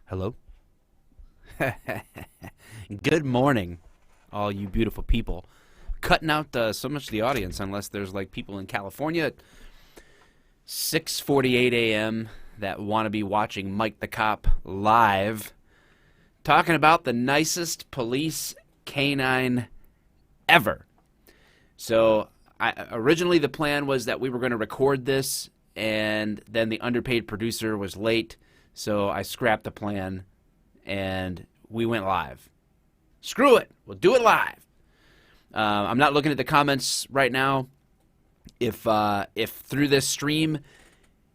Hello? Good morning, all you beautiful people. Cutting out so much of the audience unless there's like people in California at 6:48 a.m. that want to be watching Mike the Cop live talking about the nicest police canine ever. So originally the plan was that we were going to record this, and then the underpaid producer was late, so I scrapped the plan and we went live. Screw it, we'll do it live. I'm not looking at the comments right now. If through this stream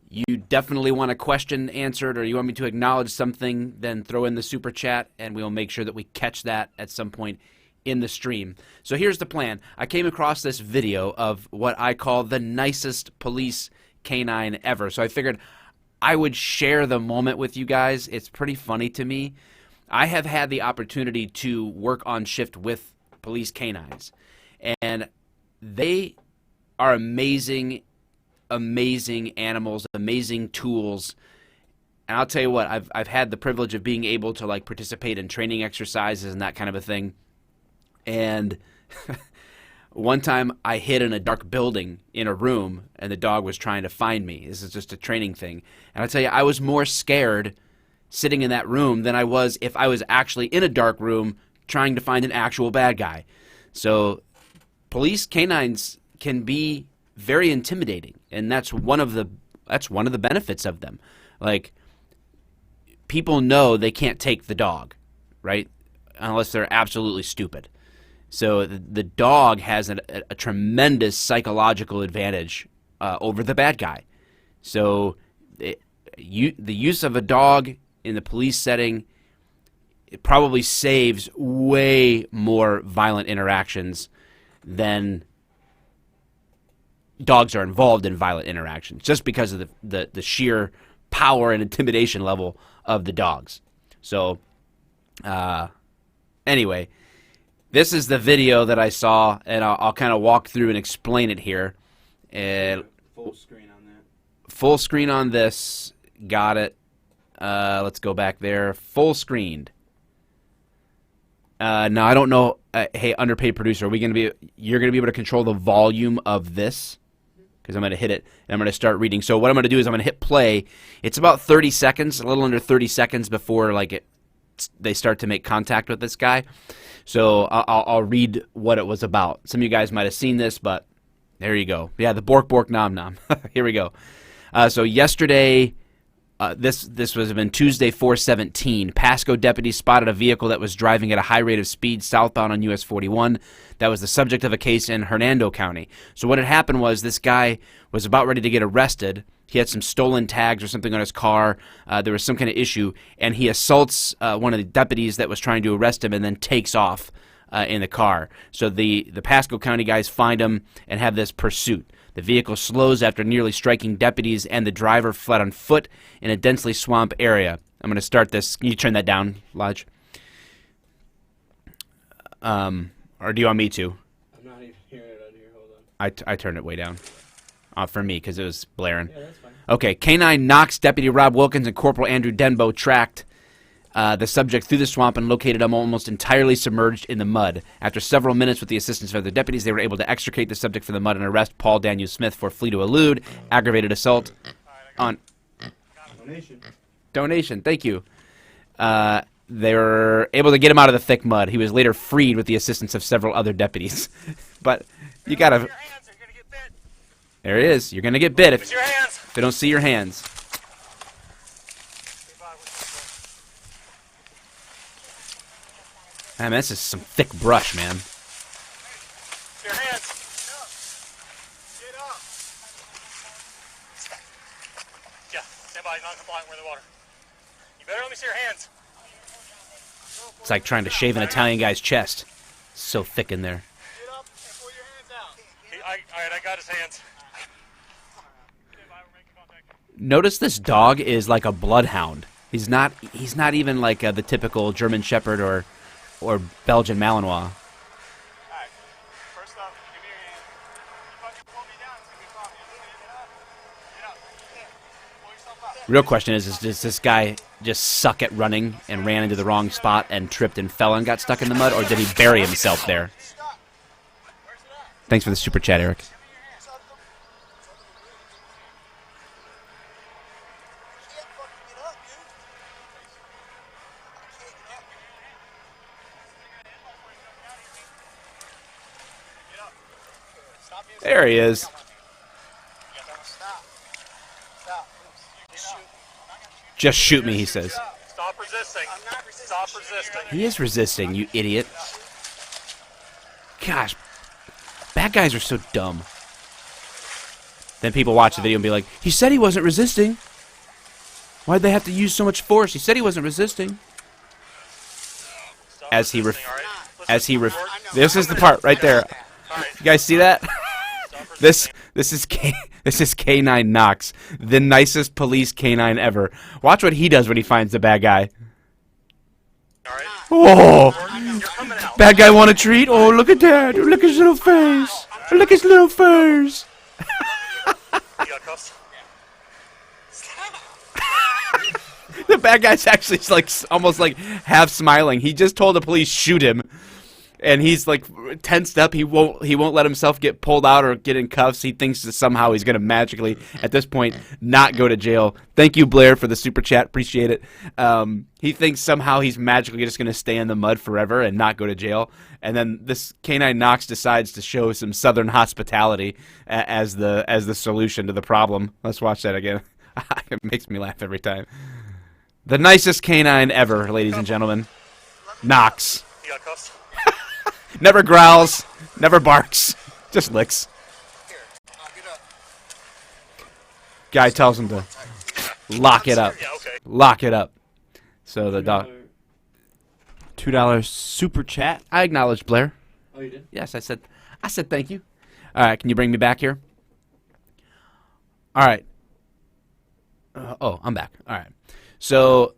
you definitely want a question answered or you want me to acknowledge something, then throw in the super chat and we'll make sure that we catch that at some point in the stream. So here's the plan. I came across this video of what I call the nicest police canine ever. So I figured I would share the moment with you guys. It's pretty funny to me. I have had the opportunity to work on shift with police canines, and they are amazing, amazing animals, amazing tools. And I'll tell you what, I've had the privilege of being able to like participate in training exercises and that kind of a thing. And one time I hid in a dark building in a room and the dog was trying to find me. This is just a training thing. And I'll tell you, I was more scared sitting in that room than I was if I was actually in a dark room trying to find an actual bad guy. So police canines can be very intimidating, and that's one of the benefits of them. Like, people know they can't take the dog, right? Unless they're absolutely stupid. So the dog has a tremendous psychological advantage over the bad guy. So the use of a dog in the police setting, it probably saves way more violent interactions than dogs are involved in violent interactions, just because of the sheer power and intimidation level of the dogs. So anyway, this is the video that I saw, and I'll kind of walk through and explain it here. And full screen on that. Full screen on this. Got it. Let's go back there. Full screened. Now I don't know. Hey, underpaid producer, you're gonna be able to control the volume of this? Because I'm gonna hit it and I'm gonna start reading. So what I'm gonna do is I'm gonna hit play. It's about 30 seconds, a little under 30 seconds before they start to make contact with this guy. So I'll read what it was about. Some of you guys might have seen this, but there you go. Yeah, the bork bork nom nom. Here we go. So yesterday, this was been Tuesday, 4/17. Pasco deputies spotted a vehicle that was driving at a high rate of speed southbound on US 41. That was the subject of a case in Hernando County. So what had happened was this guy was about ready to get arrested. He had some stolen tags or something on his car. There was some kind of issue, and he assaults one of the deputies that was trying to arrest him and then takes off in the car. So the Pasco County guys find him and have this pursuit. The vehicle slows after nearly striking deputies, and the driver fled on foot in a densely swamped area. I'm going to start this. Can you turn that down, Lodge? Or do you want me to? I'm not even hearing it on here. Hold on. I turned it way down. For me, because it was blaring. Yeah, that's fine. Okay, K-9 Knox Deputy Rob Wilkins and Corporal Andrew Denbo tracked the subject through the swamp and located him almost entirely submerged in the mud. After several minutes with the assistance of other deputies, they were able to extricate the subject from the mud and arrest Paul Daniel Smith for flee to elude, aggravated assault on... Donation, thank you. They were able to get him out of the thick mud. He was later freed with the assistance of several other deputies. But you gotta... There it is. You're gonna get bit if they don't see your hands. Man, this is some thick brush, man. Your hands. Get up. Yeah, stand by. Non-compliant. We're in the water. You better let me see your hands. It's like trying to shave an Italian guy's chest. So thick in there. Get up and pull your hands out. All right, I got his hands. Stand by. We're making contact. Notice this dog is like a bloodhound. He's not even like the typical German Shepherd or Belgian Malinois. All right. First off, give me your hands. You fucking pull me down. It's gonna be fine. Get up. Get up. Pull yourself up. Real question is does this guy just suck at running and ran into the wrong spot and tripped and fell and got stuck in the mud, or did he bury himself there? Thanks for the super chat, Eric. There he is. Just shoot me, he says. Stop resisting. Stop resisting. He is resisting, you idiot. Gosh, bad guys are so dumb. Then people watch the video and be like, he said he wasn't resisting. Why'd they have to use so much force? He said he wasn't resisting. This is the part right there. You guys see that? This is K9 Knox, the nicest police canine ever. Watch what he does when he finds the bad guy. Oh, bad guy want a treat? Oh, look at that! Look at his little face! Look at his little face! The bad guy's actually like almost like half smiling. He just told the police shoot him. And he's like tensed up. He won't let himself get pulled out or get in cuffs. He thinks that somehow he's going to magically, at this point, not go to jail. Thank you, Blair, for the super chat. Appreciate it. He thinks somehow he's magically just going to stay in the mud forever and not go to jail. And then this K9 Knox decides to show some Southern hospitality as the solution to the problem. Let's watch that again. It makes me laugh every time. The nicest canine ever, ladies and gentlemen. Knox. You got cuffs? Never growls, never barks, just licks. Guy tells him to lock it up. Yeah, okay. Lock it up. So the dog. $2 super chat. I acknowledged Blair. Oh, you did? Yes, I said thank you. All right, can you bring me back here? All right. I'm back. All right. So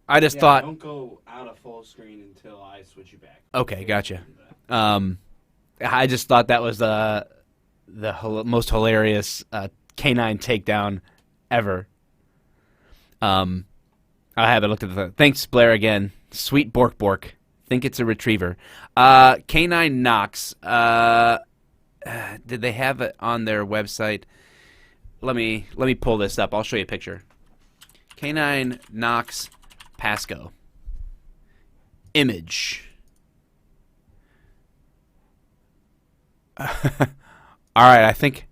I just thought. Don't go out of full screen until I switch you back. Okay, gotcha. I just thought that was the most hilarious canine takedown ever. I haven't looked at the. Thanks, Blair, again. Sweet Bork Bork. Think it's a retriever. Canine Knox. Did they have it on their website? Let me pull this up. I'll show you a picture. Canine Knox Pasco. Image. All right, I think.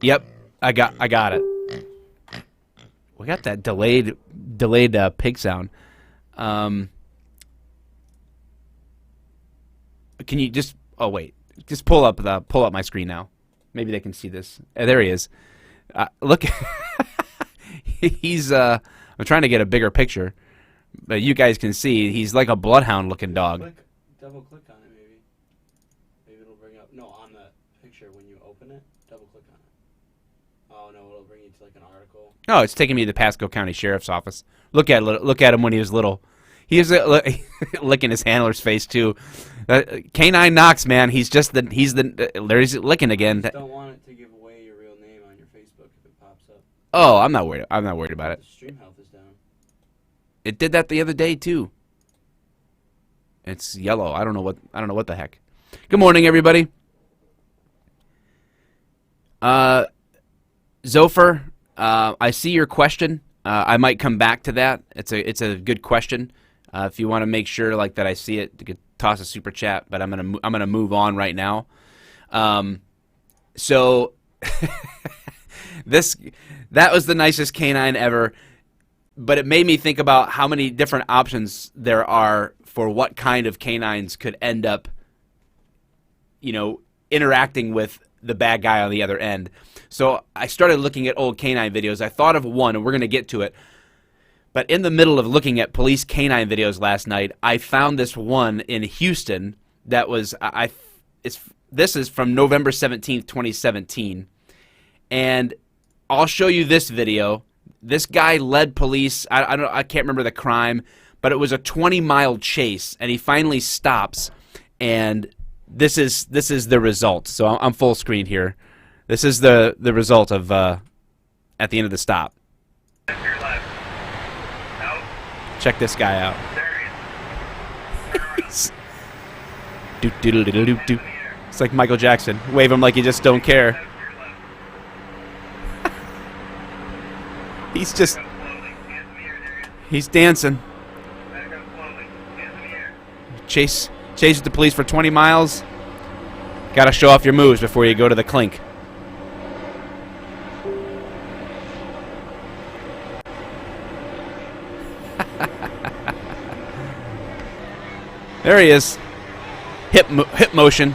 Yep, I got it. We got that delayed pig sound. Can you just? Oh wait, just pull up my screen now. Maybe they can see this. There he is. Look, he's. I'm trying to get a bigger picture, but you guys can see he's like a bloodhound looking dog. Double click on it, maybe. Maybe it'll bring up. No, on the picture when you open it, double click on it. Oh no, it'll bring you to like an article. Oh, it's taking me to the Pasco County Sheriff's Office. Look at him when he was little. He was licking his handler's face too. Canine Knox, man, he's there's licking again. Don't want it to give away your real name on your Facebook if it pops up. Oh, I'm not worried about it. The stream health is down. It did that the other day too. It's yellow. I don't know what the heck. Good morning, everybody. Zopher, I see your question. I might come back to that. It's a good question. If you want to make sure like that I see it, you could toss a super chat. But I'm gonna move on right now. So that was the nicest canine ever. But it made me think about how many different options there are for what kind of canines could end up, interacting with the bad guy on the other end. So I started looking at old canine videos. I thought of one, and we're going to get to it. But in the middle of looking at police canine videos last night, I found this one in Houston that was this is from November 17th, 2017. And I'll show you this video. This guy led police. I can't remember the crime, but it was a 20-mile chase, and he finally stops. And this is the result. So I'm full screen here. This is the result of at the end of the stop. Your left. No. Check this guy out. There he is. Doot doodle doodle doot doot. It's like Michael Jackson. Wave him like you just don't care. Left, your left. He's just, Go slowly. Hands in the air. There he is. he's dancing. Back up slowly. Hands in the air. Chase the police for 20 miles. Gotta show off your moves before you go to the clink. There he is. Hip motion.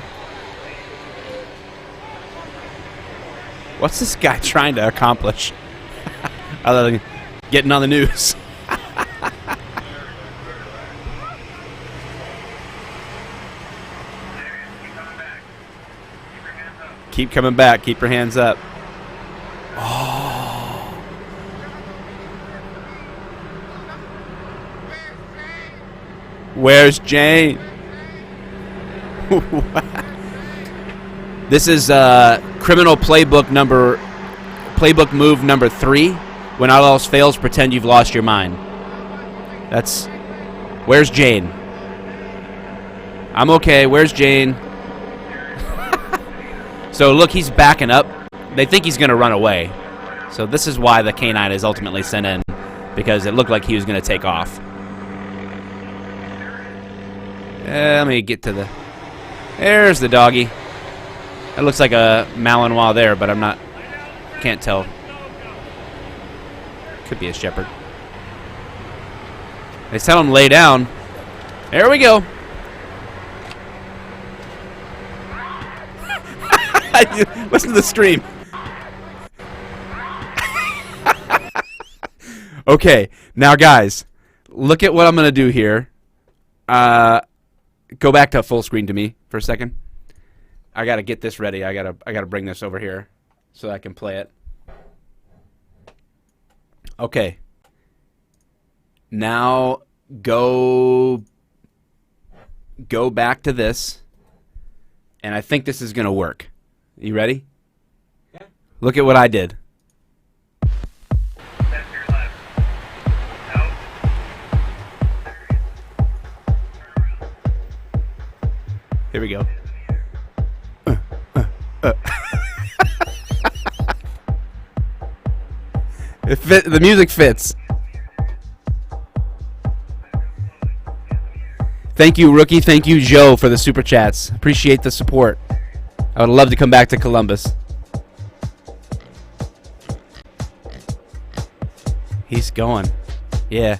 What's this guy trying to accomplish? Other than getting on the news. Keep coming back. Keep your hands up. Keep coming back. Keep your hands up. Oh. Where's Jane? This is criminal playbook move number 3. When all else fails, pretend you've lost your mind. That's. Where's Jane? I'm okay. Where's Jane? So look, he's backing up. They think he's going to run away. So this is why the canine is ultimately sent in, because it looked like he was going to take off. Let me get to the... There's the doggy. That looks like a Malinois there, but I'm not... Can't tell. Could be a shepherd. They tell him lay down. There we go. Listen to the stream. Okay, now guys, look at what I'm gonna do here. Go back to full screen to me for a second. I gotta get this ready. I gotta bring this over here so I can play it. Okay. Now go back to this, and I think this is gonna work. You ready? Yeah. Look at what I did. Left, your left. No. There he is. Turn around. Here we go. The music fits. Thank you, Rookie. Thank you, Joe, for the super chats. Appreciate the support. I would love to come back to Columbus. He's going. Yeah.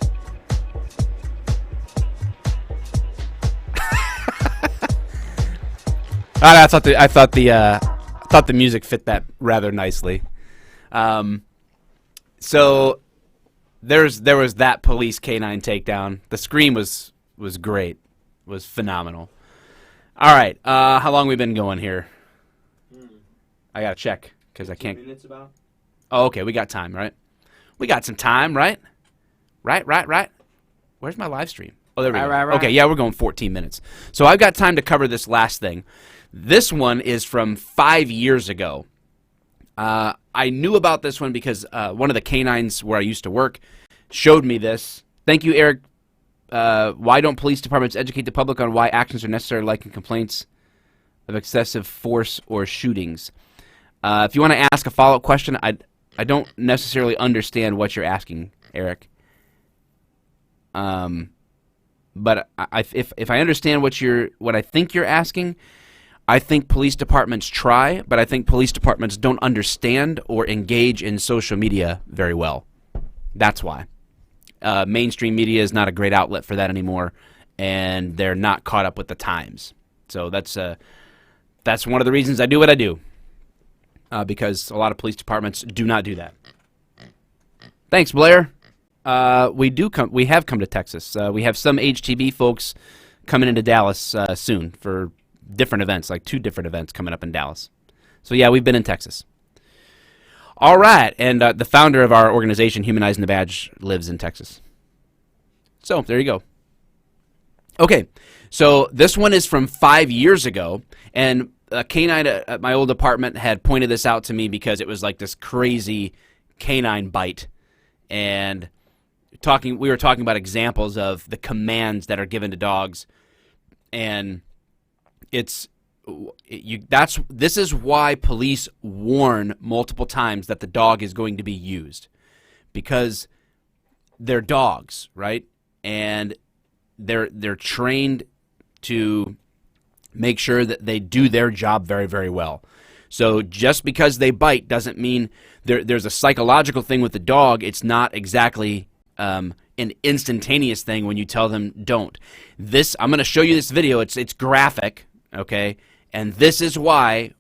I thought the music fit that rather nicely. So there was that police canine takedown. The scream was great. Was phenomenal. All right, how long we been going here? I gotta check because I can't. 2 minutes about. Oh, okay, we got time, right? We got some time, right? Right. Where's my live stream? Oh, there we go. Right. Okay, yeah, we're going 14 minutes. So I've got time to cover this last thing. This one is from 5 years ago. I knew about this one because one of the canines where I used to work showed me this. Thank you, Eric. Why don't police departments educate the public on why actions are necessary, like in complaints of excessive force or shootings? If you want to ask a follow-up question, I don't necessarily understand what you're asking, Eric. But if I understand what I think you're asking, I think police departments try, but I think police departments don't understand or engage in social media very well. That's why. Mainstream media is not a great outlet for that anymore, and they're not caught up with the times. So that's one of the reasons I do what I do, because a lot of police departments do not do that. Thanks, Blair. We have come to Texas. We have some HTB folks coming into Dallas soon for different events, like 2 different events coming up in Dallas. So yeah, we've been in Texas. All right, and the founder of our organization, Humanizing the Badge, lives in Texas. So there you go. Okay, so this one is from 5 years ago, and a canine at my old apartment had pointed this out to me because it was like this crazy canine bite. and we were talking about examples of the commands that are given to dogs, and this is why police warn multiple times that the dog is going to be used, because they're dogs, right? And they're trained to make sure that they do their job very, very well. So just because they bite doesn't mean there's a psychological thing with the dog. It's not exactly an instantaneous thing when you tell them don't. I'm going to show you this video. It's graphic, okay? And this is why,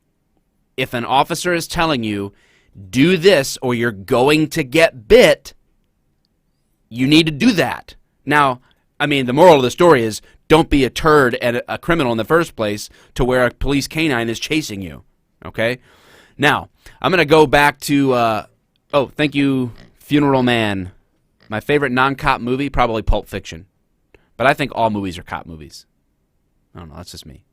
if an officer is telling you, do this or you're going to get bit, you need to do that. Now, I mean, the moral of the story is don't be a turd and a criminal in the first place to where a police canine is chasing you, okay? Now, I'm going to go back to, thank you, Funeral Man. My favorite non-cop movie, probably Pulp Fiction. But I think all movies are cop movies. I don't know, that's just me.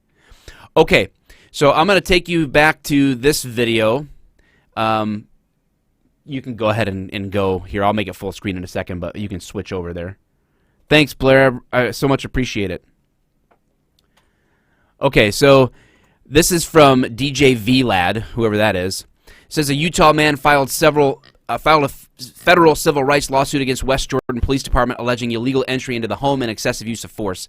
Okay, so I'm going to take you back to this video. You can go ahead and go here. I'll make it full screen in a second, but you can switch over there. Thanks, Blair. I so much appreciate it. Okay, so this is from DJ VLAD, whoever that is. It says a Utah man filed a federal civil rights lawsuit against West Jordan Police Department alleging illegal entry into the home and excessive use of force,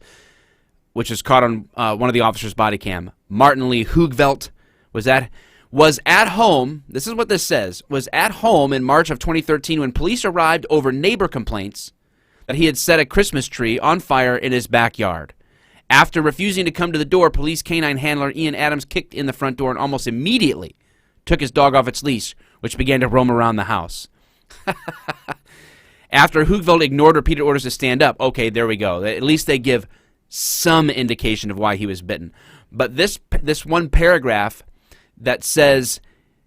which is caught on one of the officers' body cam. Martin Lee Hoogvelt was at home, this is what this says, was at home in March of 2013 when police arrived over neighbor complaints that he had set a Christmas tree on fire in his backyard. After refusing to come to the door, police canine handler Ian Adams kicked in the front door and almost immediately took his dog off its leash, which began to roam around the house. After Hoogveld ignored repeated orders to stand up, okay, there we go. At least they give some indication of why he was bitten. But this one paragraph that says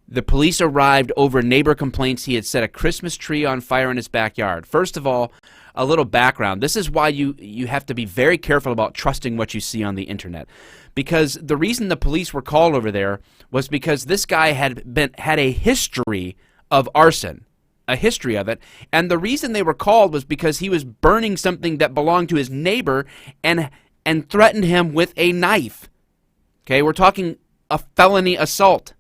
the police arrived over neighbor complaints he had set a Christmas tree on fire in his backyard. First of all, a little background. This is why you have to be very careful about trusting what you see on the internet. Because the reason the police were called over there was because this guy had a history of arson. A history of it. And the reason they were called was because he was burning something that belonged to his neighbor and threatened him with a knife. Okay, we're talking a felony assault.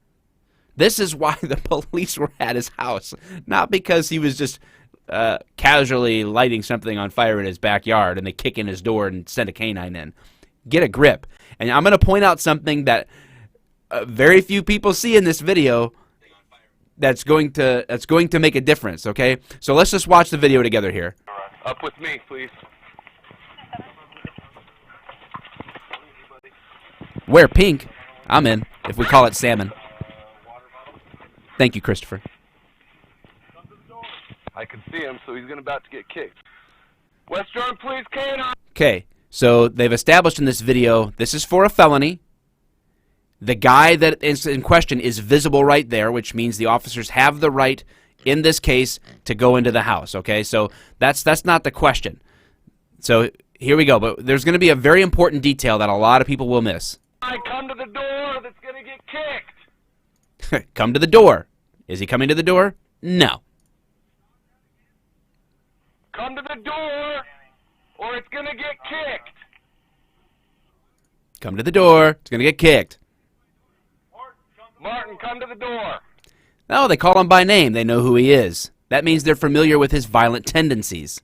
This is why the police were at his house. Not because he was just casually lighting something on fire in his backyard and they kick in his door and send a canine in. Get a grip. And I'm going to point out something that very few people see in this video that's going to make a difference, okay? So let's just watch the video together here. Up with me, please. Wear pink. I'm in, if we call it salmon. Thank you, Christopher. I can see him, so he's about to get kicked. West Jordan Police Canine! Okay, so they've established in this video, this is for a felony. The guy that is in question is visible right there, which means the officers have the right, in this case, to go into the house, okay? So that's not the question. So here we go, but there's going to be a very important detail that a lot of people will miss. I come to the door that's going to get kicked! Come to the door. Is he coming to the door? No. Come to the door, or it's going to get kicked! Come to the door. It's going to get kicked. Martin, come to the door! No, they call him by name. They know who he is. That means they're familiar with his violent tendencies.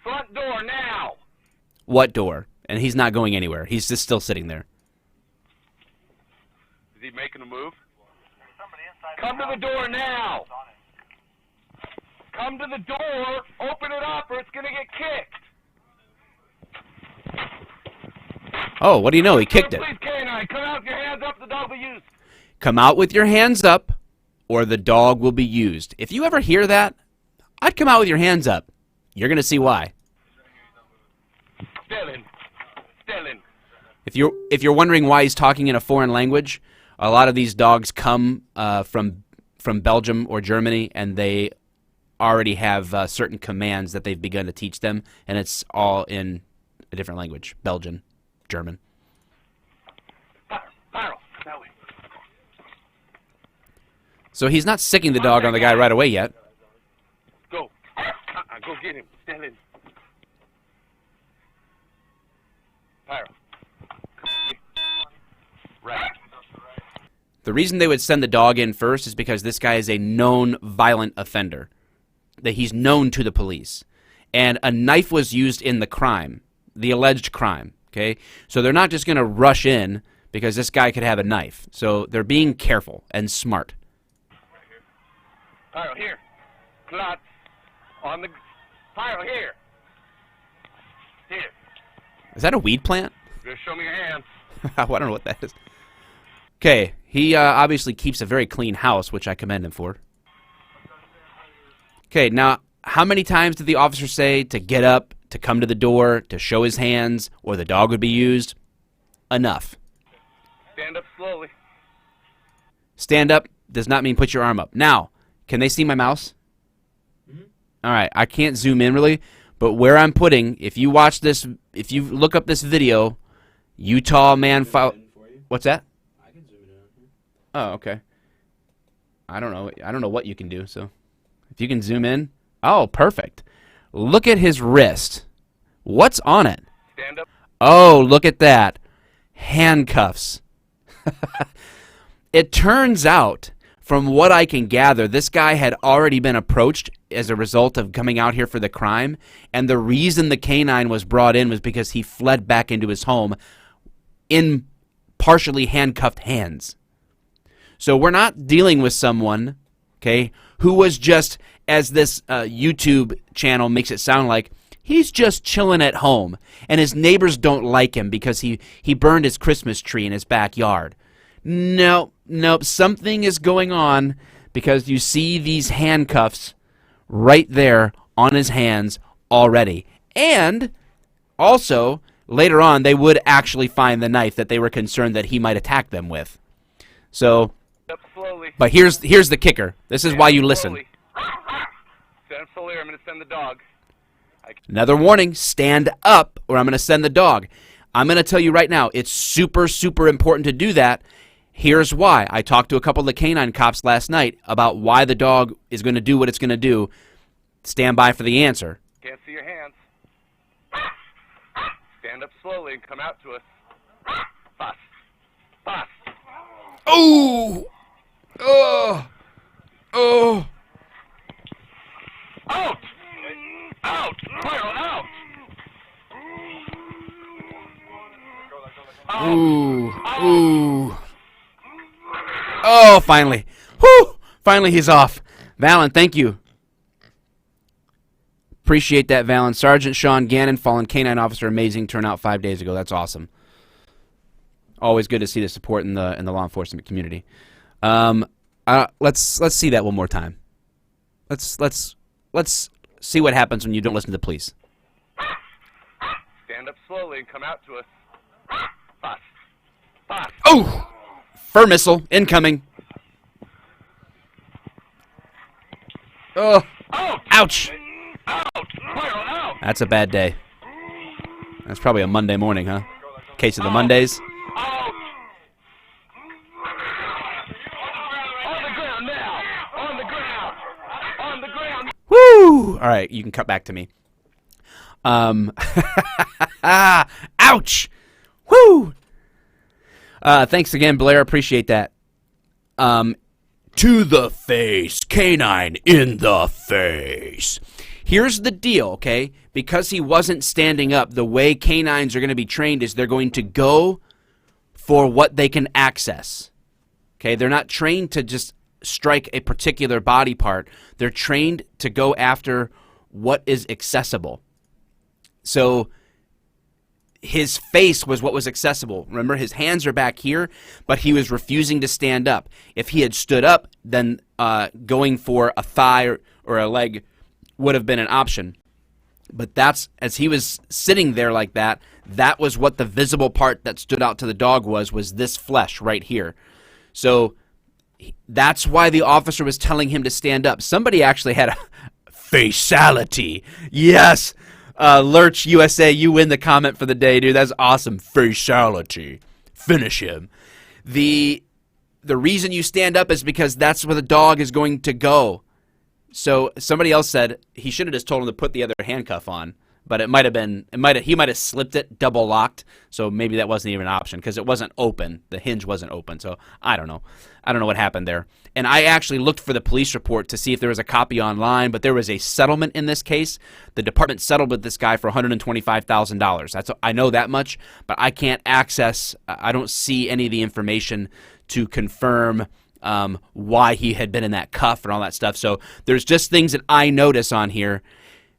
Front door now! What door? And he's not going anywhere. He's just still sitting there. Is he making a move? Come to the door now! Come to the door, open it up, or it's going to get kicked! Oh, what do you know? He kicked it. Please, canine, come out with your hands up, the dog will be used. Come out with your hands up, or the dog will be used. If you ever hear that, I'd come out with your hands up. You're going to see why. Stelling. If you're wondering why he's talking in a foreign language, a lot of these dogs come from Belgium or Germany, and they already have certain commands that they've begun to teach them, and it's all in a different language, Belgian, German. Fire. That way. So he's not sicking the dog on the guy right away yet. on, go get him. Stand in. Pyro. Right. The reason they would send the dog in first is because this guy is a known violent offender. That he's known to the police. And a knife was used in the crime, the alleged crime, okay? So they're not just going to rush in because this guy could have a knife. So they're being careful and smart. Pyro, here. Klotz. On the... Pyro, here. Here. Is that a weed plant? Just show me your hands. I don't know what that is. Okay, he obviously keeps a very clean house, which I commend him for. Okay, now, how many times did the officer say to get up, to come to the door, to show his hands, or the dog would be used? Enough. Stand up slowly. Stand up does not mean put your arm up. Now, can they see my mouse? Mm-hmm. All right, I can't zoom in really, but where I'm putting, if you watch this, if you look up this video, Utah man file. What's that? I can zoom it in on here. Oh, okay. I don't know what you can do, so if you can zoom in. Oh, perfect. Look at his wrist. What's on it? Stand up. Oh, look at that. Handcuffs. It turns out, from what I can gather, this guy had already been approached as a result of coming out here for the crime, and the reason the canine was brought in was because he fled back into his home in partially handcuffed hands. So we're not dealing with someone, okay, who was just, as this YouTube channel makes it sound like, he's just chilling at home, and his neighbors don't like him because he burned his Christmas tree in his backyard. Nope, something is going on because you see these handcuffs right there on his hands already. And also, later on, they would actually find the knife that they were concerned that he might attack them with. So, Stand up slowly. but here's the kicker. This is why you listen. Slowly. Stand up slowly, or I'm going to send the dog. Another warning, stand up or I'm going to send the dog. I'm going to tell you right now, it's super, super important to do that. Here's why. I talked to a couple of the canine cops last night about why the dog is going to do what it's going to do. Stand by for the answer. Can't see your hands. Stand up slowly and come out to us. Fast. Fast. Oh! Oh! Oh! Out! Out! Pyro, out! Ooh! Ooh! Oh, finally. Whew! Finally he's off. Valen, thank you. Appreciate that, Valen. Sergeant Sean Gannon, fallen canine officer, amazing turnout 5 days ago. That's awesome. Always good to see the support in the law enforcement community. Let's see that one more time. Let's see what happens when you don't listen to the police. Stand up slowly and come out to us. Fast. Fast. Oh! Fur missile incoming. Oh! Out! Ouch! Out! Pyro, out! That's a bad day. That's probably a Monday morning, huh? Case of the Mondays. Out! On the ground now! On the ground! On the ground! Woo! All right, you can cut back to me. Ouch! Woo! Thanks again, Blair. Appreciate that. To the face. Canine in the face. Here's the deal, okay? Because he wasn't standing up, the way canines are going to be trained is they're going to go for what they can access. Okay? They're not trained to just strike a particular body part. They're trained to go after what is accessible. So his face was what was accessible. Remember, his hands are back here, but he was refusing to stand up. If he had stood up, then going for a thigh or a leg would have been an option. But that's, as he was sitting there like that, that was what the visible part that stood out to the dog was this flesh right here. So that's why the officer was telling him to stand up. Somebody actually had a fatality. Yes. Lurch USA, you win the comment for the day, dude. That's awesome. Fatality. Finish him. The reason you stand up is because that's where the dog is going to go. So somebody else said he should have just told him to put the other handcuff on, but he might have slipped it, double locked, so maybe that wasn't even an option because it wasn't open. The hinge wasn't open, so I don't know. I don't know what happened there. And I actually looked for the police report to see if there was a copy online, but there was a settlement in this case. The department settled with this guy for $125,000. I know that much, but I can't access. I don't see any of the information to confirm why he had been in that cuff and all that stuff. So there's just things that I notice on here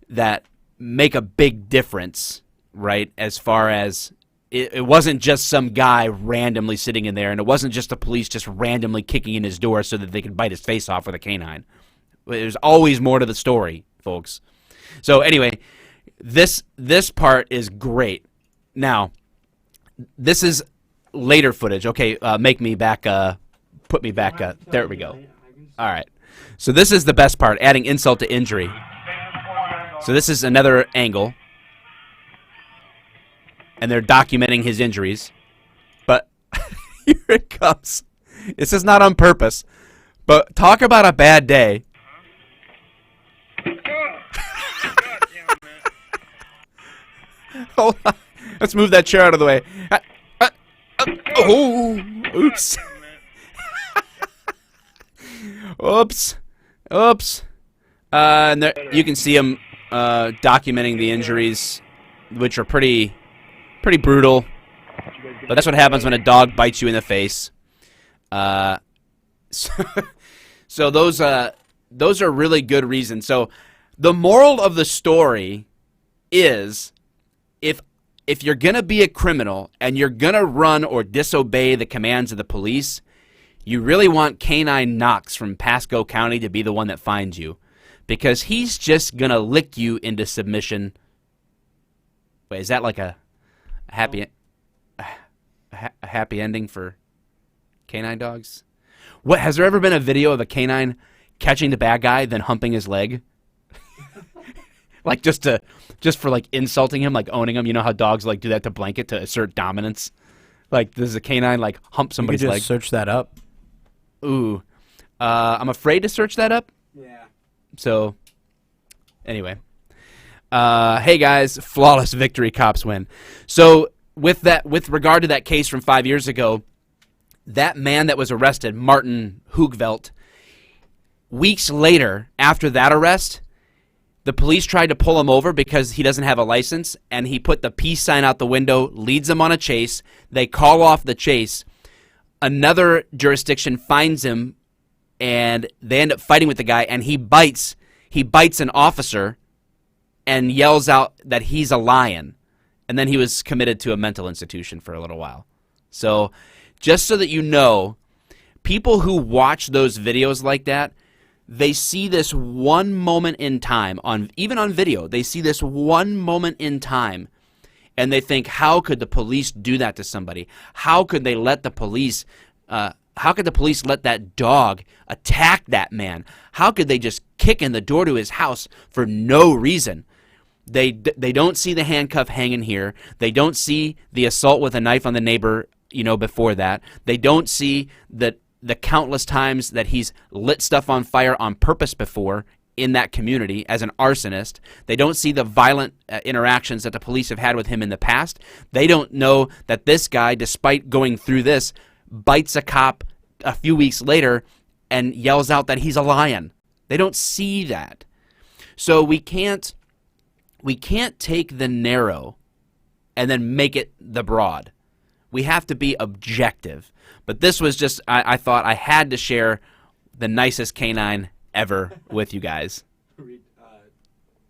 that make a big difference, right? As far as it wasn't just some guy randomly sitting in there, and it wasn't just the police just randomly kicking in his door so that they could bite his face off with a canine. There's always more to the story, folks. So anyway, this part is great. Now, this is later footage. Okay, make me back. Put me back. There we go. All right. So this is the best part, adding insult to injury. So this is another angle. And they're documenting his injuries. But here it comes. This is not on purpose. But talk about a bad day. Hold on. Let's move that chair out of the way. Oh, oops. Oops. And there, you can see him documenting the injuries, which are pretty brutal. But that's what happens when a dog bites you in the face. So those are really good reasons. So the moral of the story is, if you're going to be a criminal and you're going to run or disobey the commands of the police, you really want Canine Knox from Pasco County to be the one that finds you, because he's just going to lick you into submission. Wait, is that like a happy ending for canine dogs? What, has there ever been a video of a canine catching the bad guy then humping his leg? Like just for like insulting him, like owning him. You know how dogs like do that to blanket to assert dominance? Like, does a canine like hump somebody's leg? Search that up. Ooh. I'm afraid to search that up. Yeah. So, anyway. Hey guys, flawless victory, cops win. So, with regard to that case from 5 years ago, that man that was arrested, Martin Hoogveld, weeks later after that arrest, the police tried to pull him over because he doesn't have a license, and he put the peace sign out the window, leads them on a chase. They call off the chase. Another jurisdiction finds him, and they end up fighting with the guy, and he bites an officer and yells out that he's a lion. And then he was committed to a mental institution for a little while. So just so that you know, people who watch those videos like that, they see this one moment in time, even on video, they see this one moment in time, and they think, how could the police do that to somebody? How could they let the police let that dog attack that man? How could they just kick in the door to his house for no reason? They don't see the handcuff hanging here. They don't see the assault with a knife on the neighbor, before that. They don't see the countless times that he's lit stuff on fire on purpose before in that community as an arsonist. They don't see the violent interactions that the police have had with him in the past. They don't know that this guy, despite going through this, bites a cop a few weeks later and yells out that he's a lion. They don't see that. So we can't take the narrow and then make it the broad. We have to be objective. But this was just, I thought I had to share the nicest canine ever with you guys. Read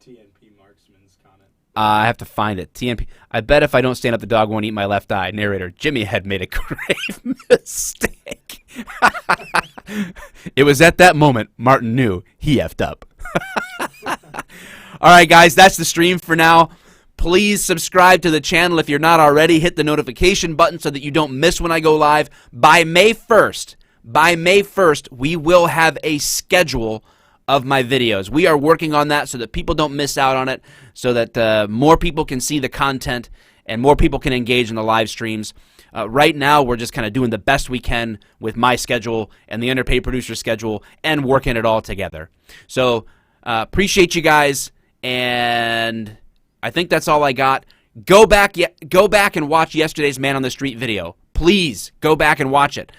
TNP Marksman's comment. I have to find it. TNP. I bet if I don't stand up, the dog won't eat my left eye. Narrator, Jimmy had made a grave mistake. It was at that moment Martin knew he effed up. All right, guys, that's the stream for now. Please subscribe to the channel if you're not already. Hit the notification button so that you don't miss when I go live. By May 1st, we will have a schedule of my videos. We are working on that so that people don't miss out on it, so that more people can see the content and more people can engage in the live streams. Right now, we're just kind of doing the best we can with my schedule and the underpaid producer schedule and working it all together. So appreciate you guys, and I think that's all I got. Go back and watch yesterday's Man on the Street video. Please go back and watch it.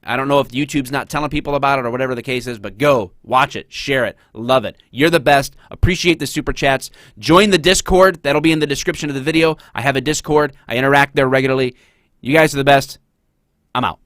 I don't know if YouTube's not telling people about it or whatever the case is, but go, watch it, share it, love it. You're the best. Appreciate the super chats. Join the Discord. That'll be in the description of the video. I have a Discord. I interact there regularly. You guys are the best. I'm out.